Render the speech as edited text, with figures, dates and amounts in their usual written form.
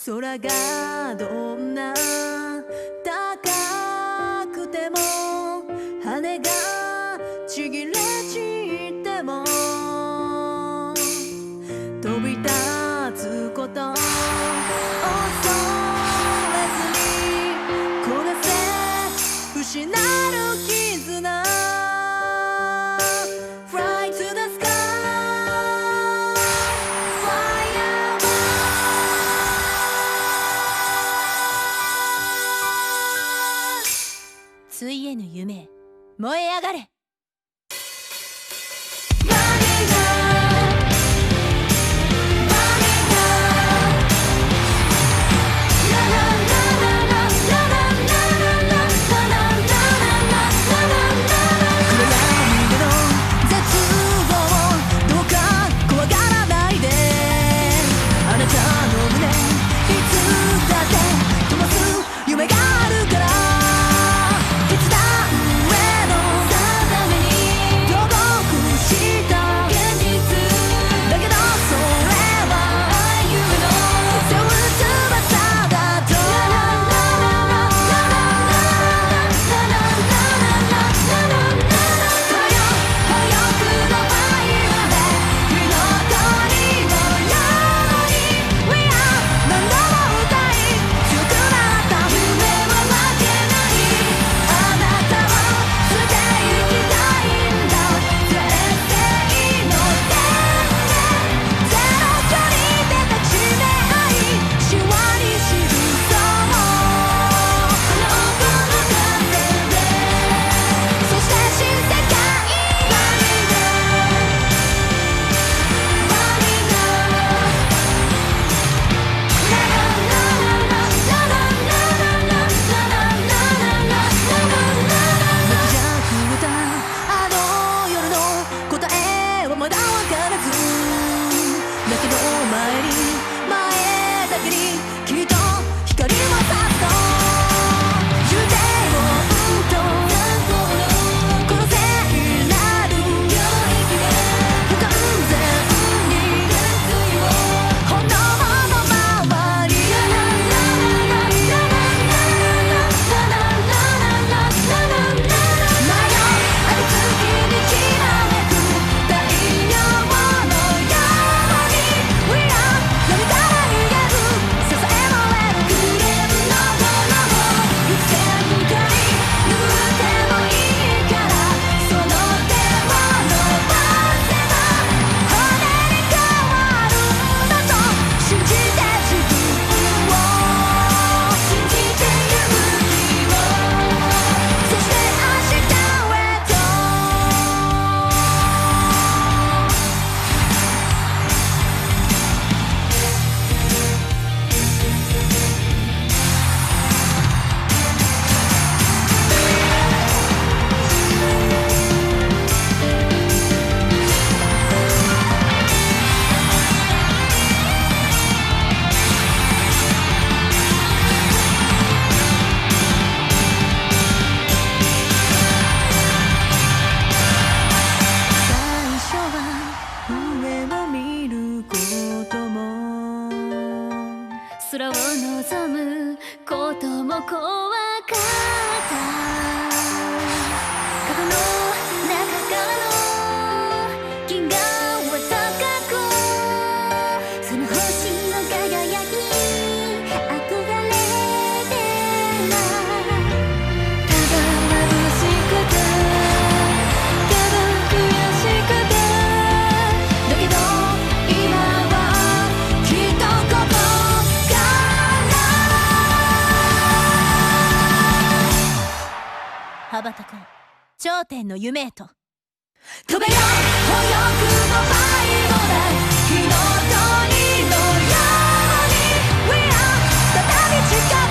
空がどんな高くても羽がちぎれ散っても飛び立つことを恐れずに焦がせ失う絆 Fly to the sky Fly above ついえぬ夢燃え上がれ夢があるから手伝う上の定めに土木した現実だけどそれは愛ゆえの背負う翼だと早くのファイルで火の鳥のように We are 何度も歌い強くなった夢は負けないあなたを捨て行きたいんだ全盛の天然ゼロ距離で立ち目合いしわにしるそうこの音の風でそして新世界あの夜の答えはまだわからずだけど前だけにきっと光は差すと夢をとこの聖なる領域で不完全に本能のままに空を望むことも怖かった過去の中からの銀河は高くその星の輝きに憧れてはただ眩しくてただ悔しくてだけど今はきっとここ羽ばたこう頂点の夢へと飛べよ保翼のパイロで火の鳥のように We are 再び近い